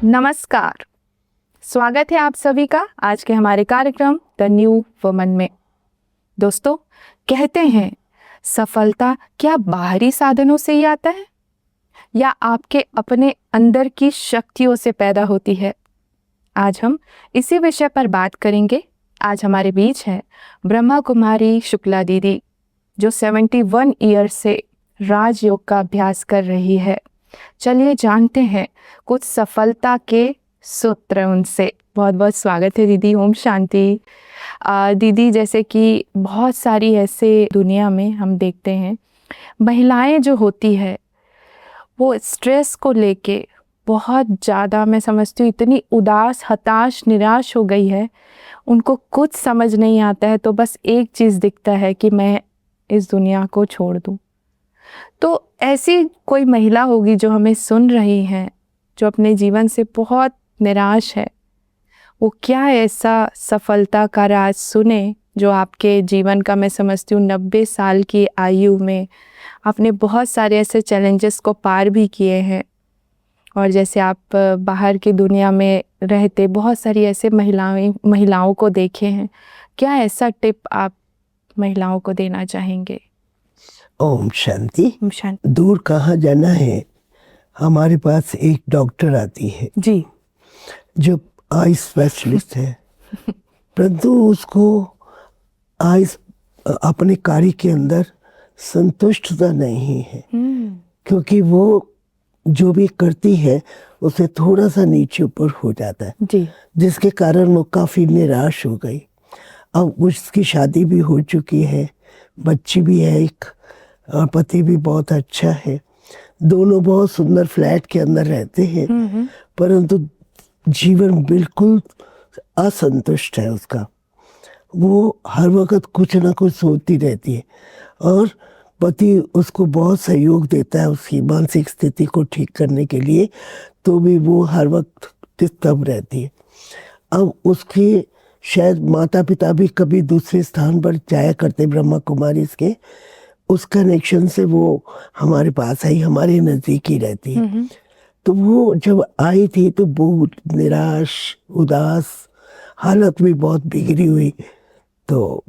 नमस्कार, स्वागत है आप सभी का आज के हमारे कार्यक्रम द न्यू वुमन में। दोस्तों, कहते हैं सफलता क्या बाहरी साधनों से ही आता है या आपके अपने अंदर की शक्तियों से पैदा होती है। आज हम इसी विषय पर बात करेंगे। आज हमारे बीच है ब्रह्मा कुमारी शुक्ला दीदी, जो 71 ईयर से राजयोग का अभ्यास कर रही है। चलिए जानते हैं कुछ सफलता के सूत्र उनसे। बहुत बहुत स्वागत है दीदी। ओम शांति। दीदी, जैसे कि बहुत सारी ऐसे दुनिया में हम देखते हैं, महिलाएं जो होती है वो स्ट्रेस को लेके बहुत ज़्यादा, मैं समझती हूँ, इतनी उदास, हताश, निराश हो गई है। उनको कुछ समझ नहीं आता है, तो बस एक चीज़ दिखता है कि मैं इस दुनिया को छोड़ दूँ। तो ऐसी कोई महिला होगी जो हमें सुन रही हैं, जो अपने जीवन से बहुत निराश है, वो क्या ऐसा सफलता का राज सुने जो आपके जीवन का, मैं समझती हूँ, 90 साल की आयु में आपने बहुत सारे ऐसे चैलेंजेस को पार भी किए हैं। और जैसे आप बाहर की दुनिया में रहते बहुत सारी ऐसे महिलाओं को देखे हैं, क्या ऐसा टिप आप महिलाओं को देना चाहेंगे? ओम शांति। ओम शांति। दूर कहाँ जाना है, हमारे पास एक डॉक्टर आती है जी, जो आई स्पेशलिस्ट है, परंतु उसको आई अपने कार्य के अंदर संतुष्टता नहीं है, क्योंकि वो जो भी करती है उसे थोड़ा सा नीचे ऊपर हो जाता है जी, जिसके कारण वो काफ़ी निराश हो गई। अब उसकी शादी भी हो चुकी है, बच्ची भी है एक, और पति भी बहुत अच्छा है। दोनों बहुत सुंदर फ्लैट के अंदर रहते हैं, परंतु जीवन बिल्कुल असंतुष्ट है उसका। वो हर वक्त कुछ ना कुछ सोचती रहती है और पति उसको बहुत सहयोग देता है उसकी मानसिक स्थिति को ठीक करने के लिए, तो भी वो हर वक्त डिस्टर्ब रहती है। अब उसके शायद माता पिता भी कभी दूसरे स्थान पर जाया करते ब्रह्मा कुमारी के, उस कनेक्शन से वो हमारे पास आई, हमारे नज़दीक ही रहती है। तो वो जब आई थी तो बहुत निराश, उदास, हालत भी बहुत बिगड़ी हुई। तो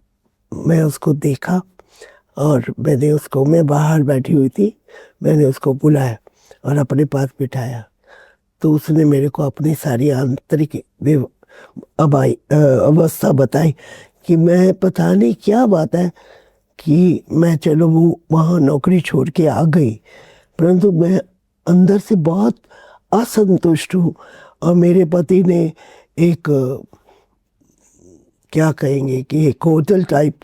मैं उसको देखा और मैं बाहर बैठी हुई थी, मैंने उसको बुलाया और अपने पास बिठाया। तो उसने मेरे को अपनी सारी आंतरिक अवस्था बताई कि मैं, पता नहीं क्या बात है कि मैं, चलो वो वहाँ नौकरी छोड़ के आ गई, परंतु मैं अंदर से बहुत असंतुष्ट हूँ। और मेरे पति ने एक, क्या कहेंगे कि एक होटल टाइप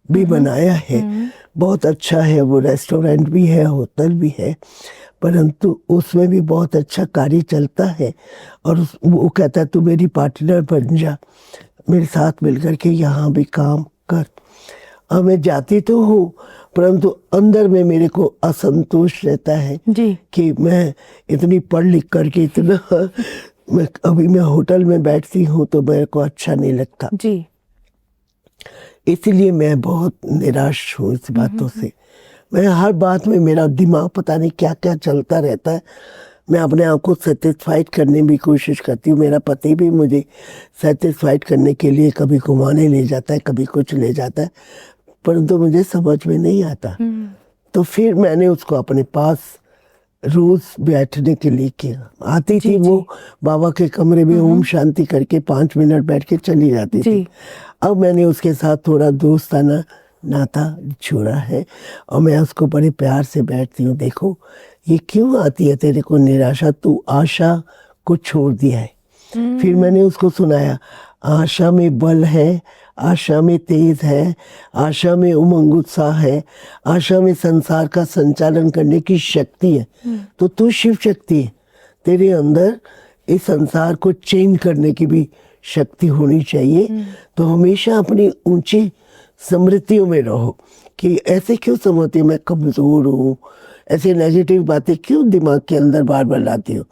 भी बनाया है, बहुत अच्छा है वो, रेस्टोरेंट भी है, होटल भी है, परंतु उसमें भी बहुत अच्छा कार्य चलता है। और वो कहता है तू मेरी पार्टनर बन जा, मेरे साथ मिलकर के यहाँ भी काम कर। और मैं जाती तो हूँ, परंतु अंदर में मेरे को असंतोष रहता है जी, कि मैं इतनी पढ़ लिख करके इतना मैं होटल में बैठती हूँ तो मेरे को अच्छा नहीं लगता। जी, इसीलिए मैं बहुत निराश हूँ इस बातों से। मैं हर बात में, मेरा दिमाग पता नहीं क्या क्या चलता रहता है। मैं अपने आप को सेटिस्फाइड करने की कोशिश करती हूँ। मेरा पति भी मुझे सेटिस्फाइड करने के लिए कभी घुमाने ले जाता है, कभी कुछ ले जाता है, परंतु मुझे समझ में नहीं आता। तो फिर मैंने उसको अपने पास रोज बैठने के लिए किया। आती थी वो बाबा के कमरे में ओम शांति करके 5 मिनट बैठ के चली जाती थी। अब मैंने उसके साथ थोड़ा दोस्ताना नाता जोड़ा है और मैं उसको बड़े प्यार से बैठती हूँ। देखो ये क्यों आती है तेरे को निराशा, तू आशा को छोड़ दिया है। फिर मैंने उसको सुनाया, आशा में बल है, आशा में तेज है, आशा में उमंग उत्साह है, आशा में संसार का संचालन करने की शक्ति है। तो तू शिव शक्ति है, तेरे अंदर इस संसार को चेंज करने की भी शक्ति होनी चाहिए। तो हमेशा अपनी ऊंची समृद्धियों में रहो कि ऐसे क्यों समझती मैं कमजोर हूँ, ऐसे नेगेटिव बातें क्यों दिमाग के अंदर बार बार लाती हो।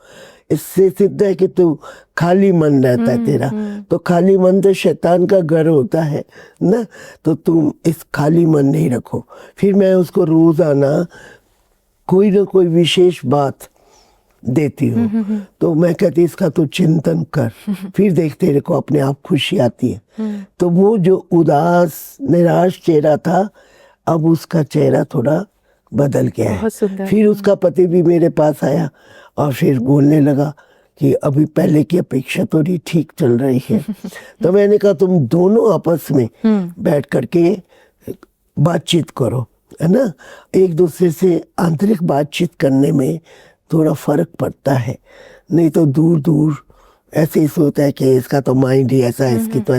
इससे सिद्ध है कि तू खाली मन रहता है तेरा, तो खाली मन तो शैतान का घर होता है ना, तो तुम इस खाली मन नहीं रखो। फिर मैं उसको रोजाना कोई ना कोई विशेष बात देती हूँ। तो मैं कहती इसका तो चिंतन कर, फिर देख तेरे को अपने आप खुशी आती है। तो वो जो उदास निराश चेहरा था, अब उसका चेहरा थोड़ा बदल गया है। बहुत सुंदर। फिर उसका पति भी मेरे पास आया और फिर बोलने लगा कि अभी पहले की अपेक्षा थोड़ी ठीक चल रही है। तो मैंने कहा तुम दोनों आपस में बैठ करके बातचीत करो, है ना। एक दूसरे से आंतरिक बातचीत करने में थोड़ा फर्क पड़ता है, नहीं तो दूर दूर ऐसे ही सोचता है कि इसका तो माइंड ही ऐसा है, इसकी तो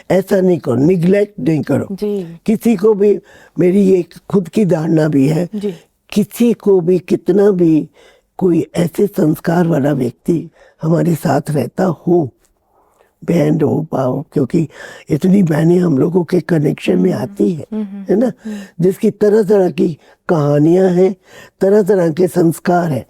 ऐसा नहीं करो, निगलेक्ट नहीं करो जी। किसी को भी। मेरी ये खुद की धारणा भी है, जी। किसी को भी कितना भी कोई ऐसे संस्कार वाला व्यक्ति हमारे साथ रहता हो, बहन हो पाओ, क्योंकि इतनी बहनें हम लोगों के कनेक्शन में आती है ना, जिसकी तरह तरह की कहानियां हैं, तरह तरह के संस्कार हैं,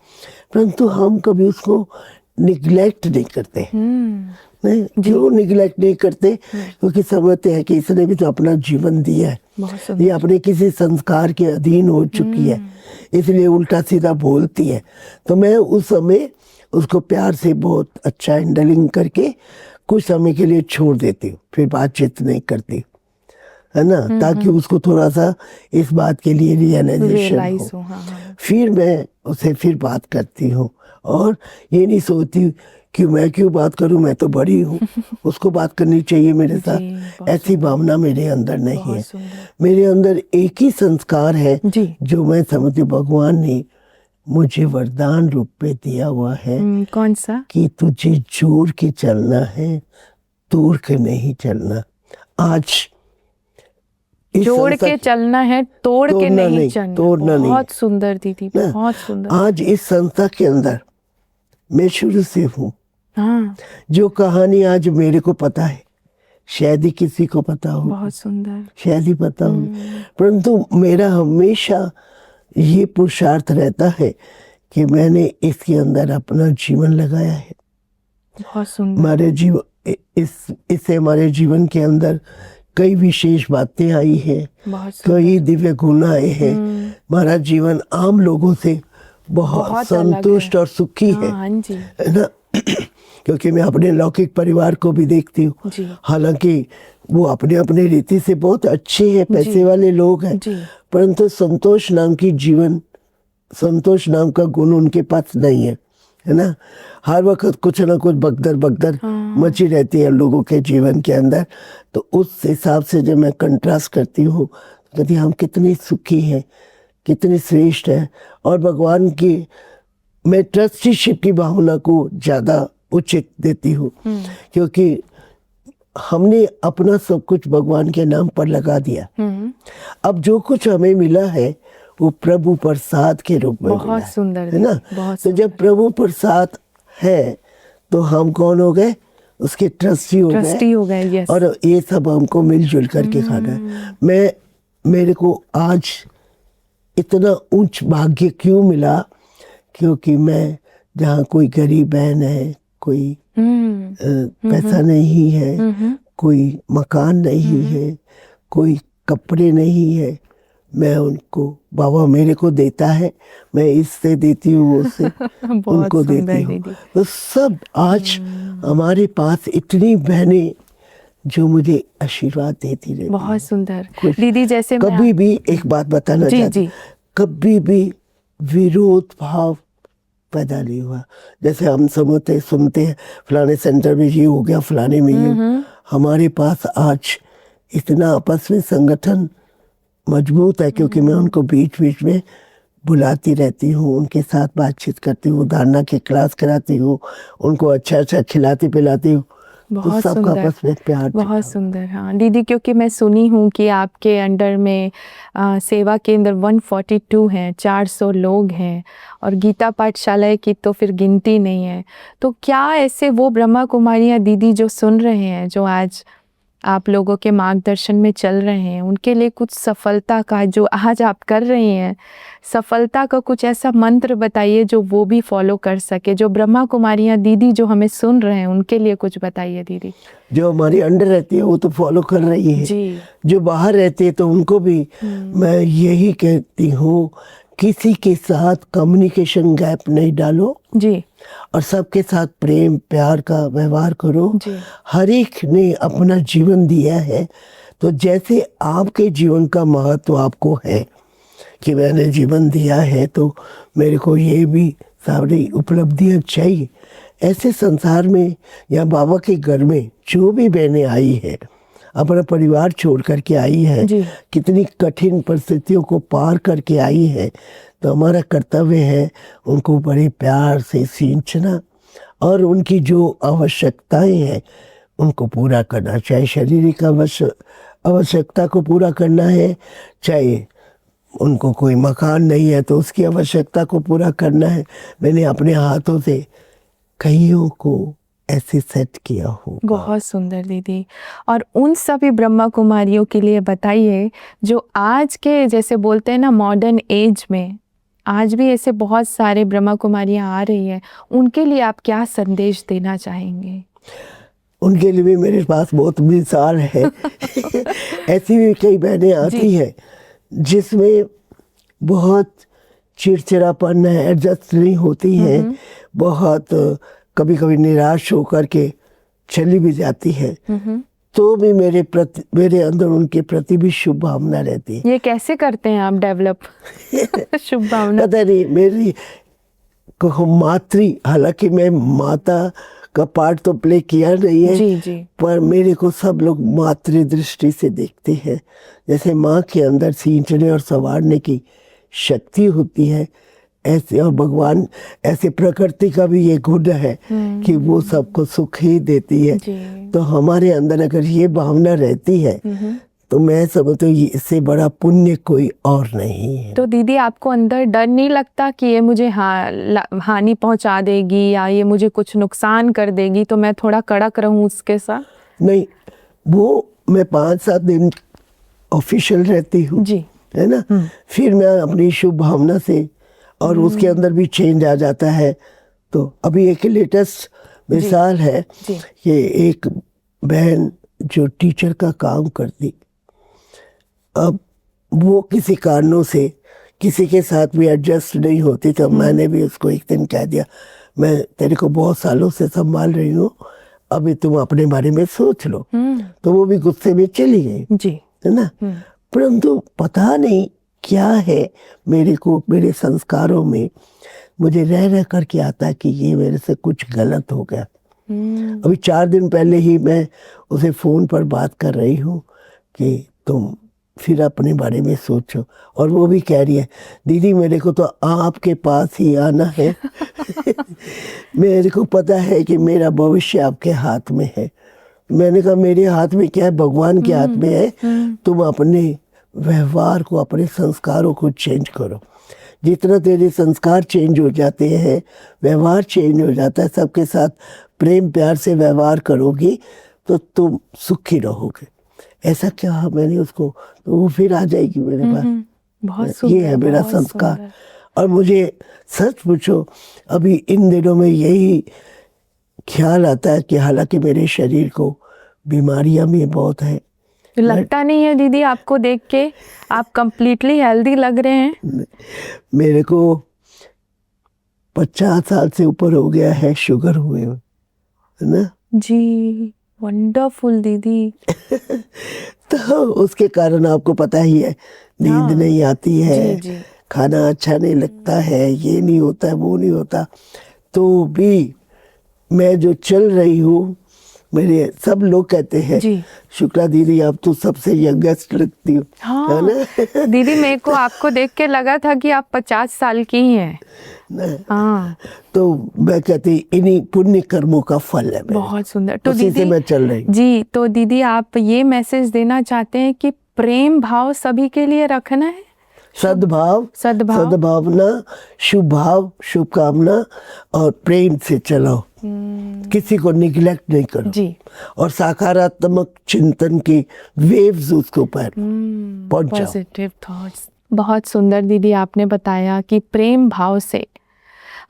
परंतु हम कभी उसको निगलेक्ट नहीं करते। नहीं, क्यों निगलेक्ट नहीं करते? क्योंकि समझते हैं कि इसने भी तो अपना जीवन दिया है, बहुत सुंदर। ये अपने किसी संस्कार के अधीन हो चुकी है, इसलिए उल्टा सीधा बोलती है। तो मैं उस समय उसको प्यार से बहुत अच्छा हैंडलिंग करके कुछ समय के लिए छोड़ देती हूँ, फिर बातचीत नहीं करती, है ना, ताकि उसको थोड़ा सा इस बात के लिए रियलाइजेशन हो। हाँ। फिर मैं उसे फिर बात करती हूँ, और ये नहीं सोचती कि मैं क्यों बात करूं, मैं तो बड़ी हूँ, उसको बात करनी चाहिए मेरे साथ, ऐसी भावना मेरे अंदर नहीं है। मेरे अंदर एक ही संस्कार है जी। जो मैं समझती भगवान ने मुझे वरदान रूप में दिया हुआ है। कौन सा? कि तुझे जोड़ के चलना है, तोड़ के नहीं चलना। आज जोड़ के चलना है, तोड़ के नहीं चलना। तोड़ना नहीं। बहुत सुंदर दीदी, बहुत सुंदर। आज इस संस्था के अंदर मैं शुरू से हूँ। हाँ। जो कहानी आज मेरे को पता है, शायद ही किसी को पता हो, बहुत सुंदर, शायद ही पता हो, परंतु मेरा हमेशा ये पुरुषार्थ रहता है कि मैंने इसके अंदर अपना जीवन लगाया है। बहुत सुंदर। हमारे जीवन इससे हमारे जीवन के अंदर कई विशेष बातें आई है, कई दिव्य गुण आए हैं। हमारा जीवन आम लोगों से बहुत संतुष्ट और सुखी है, है ना। क्योंकि मैं अपने लौकिक परिवार को भी देखती हूँ, हालांकि वो अपने अपने रीति से बहुत अच्छे हैं, पैसे वाले लोग हैं, परंतु संतोष नाम का गुण उनके पास नहीं है ना। हर वक्त कुछ ना कुछ भगदड़ मची रहती है लोगों के जीवन के अंदर। तो उस हिसाब से जब मैं कंट्रास्ट करती हूँ, कहती हम कितने सुखी हैं, कितने श्रेष्ठ हैं। और भगवान की मैं ट्रस्टीशिप की भावना को ज़्यादा उचित देती हूँ, क्योंकि हमने अपना सब कुछ भगवान के नाम पर लगा दिया। अब जो कुछ हमें मिला है वो प्रभु प्रसाद के रूप में मिला है ना। तो जब प्रभु प्रसाद है तो हम कौन हो गए? उसके ट्रस्टी हो गए। और ये सब हमको मिलजुल करके खाना है। मेरे को आज इतना उच्च भाग्य क्यों मिला? क्योंकि मैं जहाँ कोई गरीब बहन है, कोई पैसा नहीं है, कोई मकान नहीं है, कोई कपड़े नहीं है, मैं उनको बाबा मेरे को देता है, मैं इससे देती हूँ, वो से उनको देती हूँ। तो सब आज हमारे पास इतनी बहनें जो मुझे आशीर्वाद देती रहती। बहुत सुंदर दीदी। जैसे कभी भी एक बात बताना चाहती, कभी भी विरोध भाव पैदा नहीं हुआ। जैसे हम सुनते हैं फलाने सेंटर में ये हो गया, फलाने में ये। हमारे पास आज इतना आपस में संगठन मजबूत है, क्योंकि मैं उनको बीच बीच में बुलाती रहती हूँ, उनके साथ बातचीत करती हूँ, धारणा की क्लास कराती हूँ, उनको अच्छा खिलाती पिलाती हूँ। बहुत तो सबका आपस में प्यार, बहुत सुंदर। हाँ दीदी, क्योंकि मैं सुनी हूँ कि आपके अंडर में सेवा केंद्र 142 हैं, 400 लोग हैं, और गीता पाठशाला की तो फिर गिनती नहीं है। तो क्या ऐसे वो ब्रह्मा कुमारियाँ दीदी जो सुन रहे हैं, जो आज आप लोगों के मार्गदर्शन में चल रहे हैं, उनके लिए कुछ सफलता का, जो आज आप कर रही हैं, सफलता का कुछ ऐसा मंत्र बताइए जो वो भी फॉलो कर सके। जो ब्रह्मा कुमारियाँ दीदी जो हमें सुन रहे हैं, उनके लिए कुछ बताइए दीदी। जो हमारी अंडर रहती है वो तो फॉलो कर रही है जी। जो बाहर रहती है तो उनको भी मैं यही कहती हूँ किसी के साथ कम्युनिकेशन गैप नहीं डालो जी और सबके साथ प्रेम प्यार का व्यवहार करो। जी हर एक ने अपना जीवन दिया है, तो जैसे आपके जीवन का महत्व आपको है कि मैंने जीवन दिया है तो मेरे को ये भी सारी उपलब्धियां चाहिए। ऐसे संसार में या बाबा के घर में जो भी बहनें आई है, अपना परिवार छोड़ करके आई है, जी। कितनी कठिन परिस्थितियों को पार करके आई है, तो हमारा कर्तव्य है उनको बड़े प्यार से सींचना और उनकी जो आवश्यकताएं हैं उनको पूरा करना। चाहे शारीरिक आवश्यकता को पूरा करना है, चाहे उनको कोई मकान नहीं है तो उसकी आवश्यकता को पूरा करना है। मैंने अपने हाथों से कईयों को ऐसे सेट किया हो। बहुत सुंदर दीदी। और उन सभी ब्रह्मा कुमारियों के लिए बताइए जो आज के जैसे बोलते हैं ना मॉडर्न एज में आज भी ऐसे बहुत सारे ब्रह्मा कुमारियां आ रही हैं, उनके लिए आप क्या संदेश देना चाहेंगे? उनके लिए भी मेरे पास बहुत मिसाल है। ऐसी भी कई बहनें आती हैं जिसमें बहुत चिड़चिड़ापन है, एडजस्ट नहीं होती हैं, बहुत कभी कभी निराश होकर के चली भी जाती है, तो भी मेरे अंदर उनके प्रति भी शुभ भावना रहती है। ये कैसे करते हैं आप डेवलप शुभ भावना? पता नहीं, मेरी हालांकि मैं माता का पार्ट तो प्ले किया नहीं है, जी जी पर मेरे को सब लोग मातृ दृष्टि से देखते हैं। जैसे माँ के अंदर सींचने और संवारने की शक्ति होती है, ऐसे और भगवान ऐसे प्रकृति का भी ये गुण है कि वो सबको सुख ही देती है। जी। तो हमारे अंदर अगर ये भावना रहती है तो मैं समझता हूँ इससे बड़ा पुण्य कोई और नहीं है। तो दीदी आपको अंदर डर नहीं लगता कि ये मुझे हानि पहुंचा देगी या ये मुझे कुछ नुकसान कर देगी, तो मैं थोड़ा कड़क रहूं उसके साथ? नहीं, वो मैं 5-7 दिन ऑफिशियल रहती हूँ, जी है ना, फिर मैं अपनी शुभ भावना से और उसके अंदर भी चेंज आ जाता है। तो अभी एक लेटेस्ट मिसाल है जी कि एक बहन जो टीचर का काम करती, अब वो किसी कारणों से किसी के साथ भी एडजस्ट नहीं होती, तो मैंने भी उसको एक दिन कह दिया, मैं तेरे को बहुत सालों से संभाल रही हूँ, अभी तुम अपने बारे में सोच लो। तो वो भी गुस्से में चली गई, जी है ना। परंतु पता नहीं क्या है मेरे को, मेरे संस्कारों में मुझे रह रह करके आता है कि ये मेरे से कुछ गलत हो गया। अभी 4 दिन पहले ही मैं उसे फ़ोन पर बात कर रही हूँ कि तुम फिर अपने बारे में सोचो, और वो भी कह रही है दीदी मेरे को तो आपके पास ही आना है। मेरे को पता है कि मेरा भविष्य आपके हाथ में है। मैंने कहा मेरे हाथ में क्या है, भगवान के हाथ में है। तुम अपने व्यवहार को, अपने संस्कारों को चेंज करो। जितना तेरे संस्कार चेंज हो जाते हैं, व्यवहार चेंज हो जाता है, सबके साथ प्रेम प्यार से व्यवहार करोगी तो तुम सुखी रहोगे। ऐसा क्या मैंने उसको, तो वो फिर आ जाएगी मेरे पास। बहुत सुंदर, ये है मेरा बहुत संस्कार। सुंदर। और मुझे सच पूछो, अभी इन दिनों में यही ख्याल आता है कि हालांकि मेरे शरीर को बीमारियां भी बहुत है, लगता नहीं है दीदी आपको देख के, आप कंप्लीटली हेल्दी लग रहे हैं। मेरे को 50 साल से ऊपर हो गया है शुगर हुए, है ना जी। वंडरफुल दीदी। तो उसके कारण आपको पता ही है, नींद नहीं आती है, जी जी खाना अच्छा नहीं लगता है, ये नहीं होता है, वो नहीं होता। तो भी मैं जो चल रही हूँ, मेरे सब लोग कहते हैं जी। शुक्ला दीदी आप तो सबसे यंगेस्ट लगती हो, हाँ है ना। दीदी मेरे को आपको देख के लगा था कि आप 50 साल की ही हैं। हाँ तो मैं कहती इन्हीं पुण्य कर्मों का फल है मेरे, बहुत सुंदर। तो उसी से दीदी मैं चल रही हूँ। जी, तो दीदी आप ये मैसेज देना चाहते हैं कि प्रेम भाव सभी के लिए रखना है, सद्भाव, सद्भावना, शुभ भाव, शुभकामना और प्रेम से चलो, किसी को निगलेक्ट नहीं करो जी। और सकारात्मक चिंतन की वेव्स उसके ऊपर पहुंचाओ। Positive thoughts. बहुत सुंदर दीदी आपने बताया कि प्रेम भाव से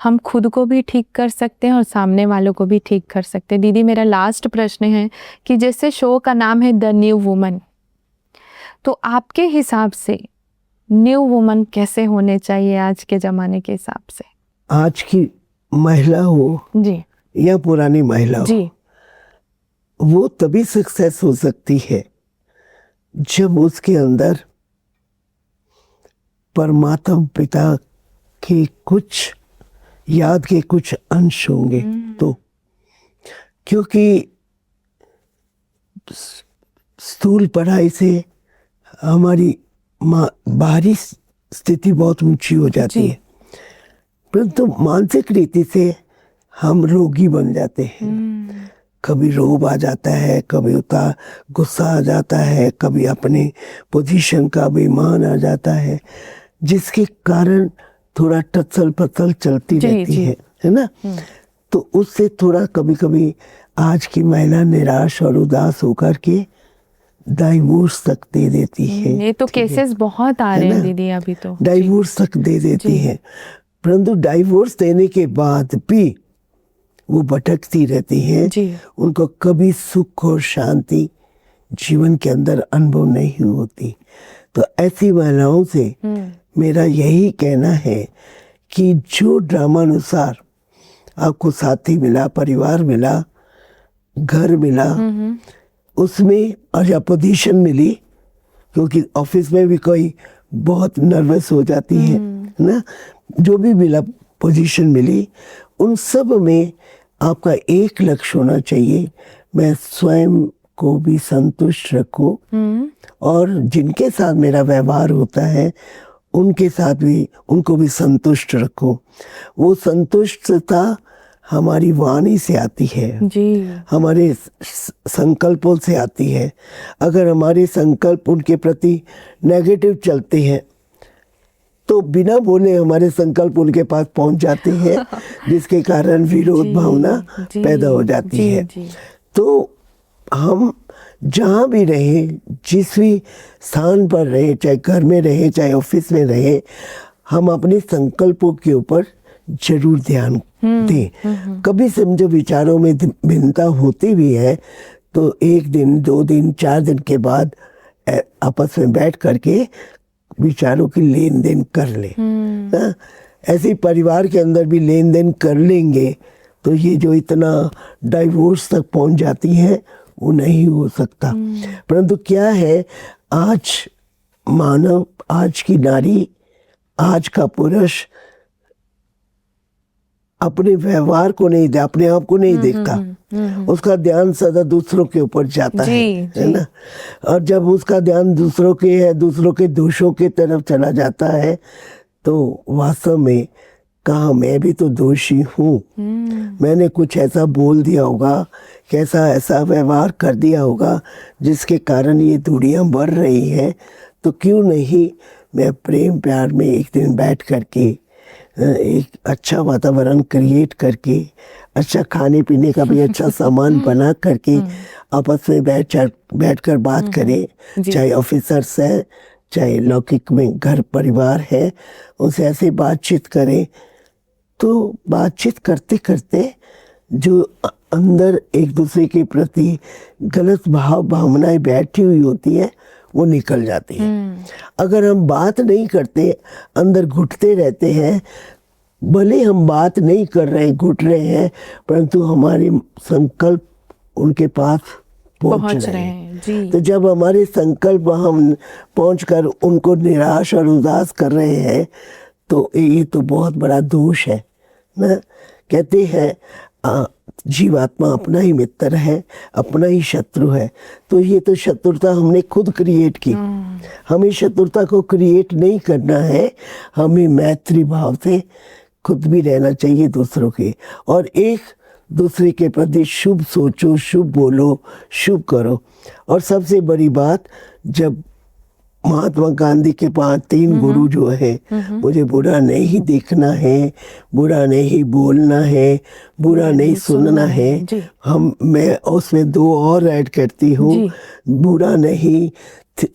हम खुद को भी ठीक कर सकते हैं और सामने वालों को भी ठीक कर सकते हैं। दीदी मेरा लास्ट प्रश्न है कि जैसे शो का नाम है द न्यू वुमन, तो आपके हिसाब से न्यू वुमन कैसे होने चाहिए आज के ज़माने के हिसाब से? आज की महिला हो जी या पुरानी महिला हो, जी वो तभी सक्सेस हो सकती है जब उसके अंदर परमात्मा पिता के कुछ याद के कुछ अंश होंगे। तो क्योंकि स्थूल पढ़ाई से हमारी बाहरी स्थिति बहुत ऊंची हो जाती है, परंतु मानसिक रीति से हम रोगी बन जाते हैं। कभी रोब आ जाता है, कभी गुस्सा आ जाता है, कभी अपने पोजीशन का अभिमान आ जाता है, जिसके कारण थोड़ा टसल पसल चलती रहती है ना। तो उससे थोड़ा कभी कभी आज की महिला निराश और उदास होकर के डाइवोर्स तक दे देती है। ये तो केसेस बहुत आ रहे हैं दीदी अभी तो। डाइवोर्स तक दे देती है, परंतु डाइवोर्स देने के बाद भी वो भटकती रहती है। उनको कभी सुख और शांति जीवन के अंदर अनुभव नहीं होती। तो ऐसी महिलाओं से मेरा यही कहना है कि जो ड्रामा अनुसार आपको साथी मिला, परिवार मिला, घर मिला, उसमें और या पोजीशन मिली, क्योंकि ऑफिस में भी कोई बहुत नर्वस हो जाती है ना, जो भी मिला पोजीशन मिली, उन सब में आपका एक लक्ष्य होना चाहिए, मैं स्वयं को भी संतुष्ट रखूं और जिनके साथ मेरा व्यवहार होता है उनके साथ भी उनको भी संतुष्ट रखूं। वो संतुष्टता हमारी वाणी से आती है जी, हमारे संकल्पों से आती है। अगर हमारे संकल्प उनके प्रति नेगेटिव चलते हैं तो बिना बोले हमारे संकल्प उनके पास पहुंच जाते हैं, जिसके कारण विरोध भावना पैदा हो जाती है। तो हम जहाँ भी रहे, जिस भी स्थान पर रहे, चाहे घर में रहे, चाहे ऑफिस में रहे, हम अपने संकल्पों के ऊपर जरूर ध्यान दें। कभी समझो विचारों में भिन्नता होती भी है तो 1 दिन, 2 दिन, 4 दिन के बाद आपस में बैठ करके विचारों की लेन देन कर ले। ऐसे परिवार के अंदर भी लेन देन कर लेंगे तो ये जो इतना डाइवोर्स तक पहुंच जाती है वो नहीं हो सकता। परंतु क्या है, आज मानव, आज की नारी, आज का पुरुष अपने व्यवहार को नहीं, अपने आप को नहीं देखता। उसका ध्यान सदा दूसरों के ऊपर जाता है ना। और जब उसका ध्यान दूसरों के है, दूसरों के दोषों के तरफ चला जाता है, तो वास्तव में कहा मैं भी तो दोषी हूँ। मैंने कुछ ऐसा बोल दिया होगा, कैसा ऐसा व्यवहार कर दिया होगा जिसके कारण ये दूरियां बढ़ रही हैं। तो क्यों नहीं मैं प्रेम प्यार में एक दिन बैठ करके एक अच्छा वातावरण क्रिएट करके, अच्छा खाने पीने का भी अच्छा सामान बना करके आपस में बैठकर बात करें, चाहे ऑफिसर्स है, चाहे लौकिक में घर परिवार है, उनसे ऐसे बातचीत करें। तो बातचीत करते करते जो अंदर एक दूसरे के प्रति गलत भावनाएं बैठी हुई होती है वो निकल जाती है। अगर हम बात नहीं करते, अंदर घुटते रहते हैं, भले हम बात नहीं कर रहे, घुट रहे हैं, परंतु हमारे संकल्प उनके पास पहुंच रहे हैं। तो जब हमारे संकल्प हम पहुंचकर उनको निराश और उदास कर रहे हैं तो ये तो बहुत बड़ा दोष है ना। कहते हैं जीवात्मा अपना ही मित्र है, अपना ही शत्रु है। तो ये तो शत्रुता हमने खुद क्रिएट की। हमें शत्रुता को क्रिएट नहीं करना है, हमें मैत्री भाव से खुद भी रहना चाहिए दूसरों के, और एक दूसरे के प्रति शुभ सोचो, शुभ बोलो, शुभ करो। और सबसे बड़ी बात, जब महात्मा गांधी के 3 गुरु जो है, मुझे बुरा नहीं देखना है, बुरा नहीं बोलना है, बुरा नहीं सुनना है, मैं उसमें 2 और ऐड करती हूँ, बुरा नहीं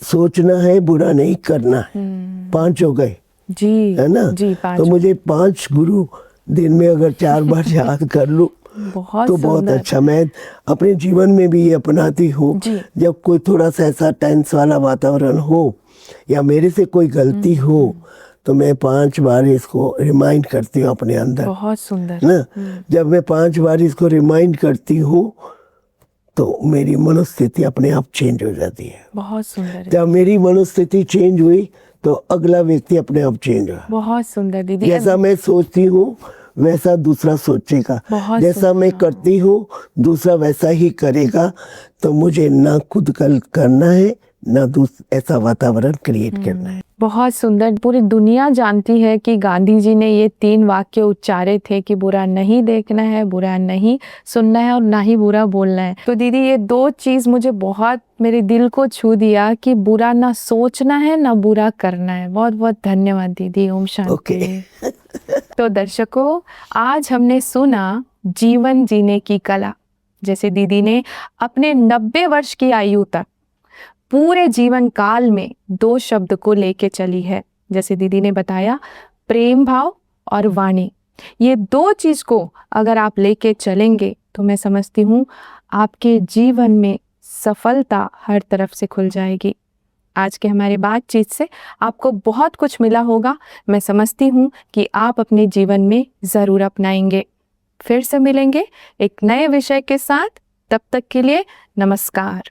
सोचना है, बुरा नहीं करना है। 5 हो गए जी, है ना। तो मुझे 5 गुरु दिन में अगर 4 बार याद कर लूं तो बहुत अच्छा। मैं अपने जीवन में भी ये अपनाती हूँ। जब कोई थोड़ा सा ऐसा टेंस वाला वातावरण हो या मेरे से कोई गलती हो तो मैं 5 बार इसको रिमाइंड करती हूँ अपने अंदर, बहुत सुंदर। ना। जब मैं 5 बार इसको रिमाइंड करती हूँ तो मेरी मनोस्थिति अपने आप चेंज हो जाती है। बहुत सुंदर। जब मेरी मनोस्थिति चेंज हुई तो अगला व्यक्ति अपने आप चेंज हुआ। बहुत सुंदर दीदी। जैसा मैं सोचती हूँ वैसा दूसरा सोचेगा, बहुत जैसा मैं करती हूँ दूसरा वैसा ही करेगा। तो मुझे ना खुद कल करना है ना ऐसा वातावरण क्रिएट करना है। बहुत सुंदर। पूरी दुनिया जानती है कि गांधी जी ने ये 3 वाक्य उच्चारे थे कि बुरा नहीं देखना है, बुरा नहीं सुनना है और ना ही बुरा बोलना है। तो दीदी ये 2 चीज मुझे बहुत मेरे दिल को छू दिया कि बुरा ना सोचना है ना बुरा करना है। बहुत बहुत धन्यवाद दीदी। ओम शांति। तो दर्शकों, आज हमने सुना जीवन जीने की कला। जैसे दीदी ने अपने 90 वर्ष की आयु तक पूरे जीवन काल में 2 शब्द को लेके चली है। जैसे दीदी ने बताया, प्रेम भाव और वाणी। ये 2 चीज को अगर आप लेके चलेंगे तो मैं समझती हूँ आपके जीवन में सफलता हर तरफ से खुल जाएगी। आज के हमारे बातचीत से आपको बहुत कुछ मिला होगा। मैं समझती हूँ कि आप अपने जीवन में ज़रूर अपनाएंगे। फिर से मिलेंगे एक नए विषय के साथ। तब तक के लिए नमस्कार।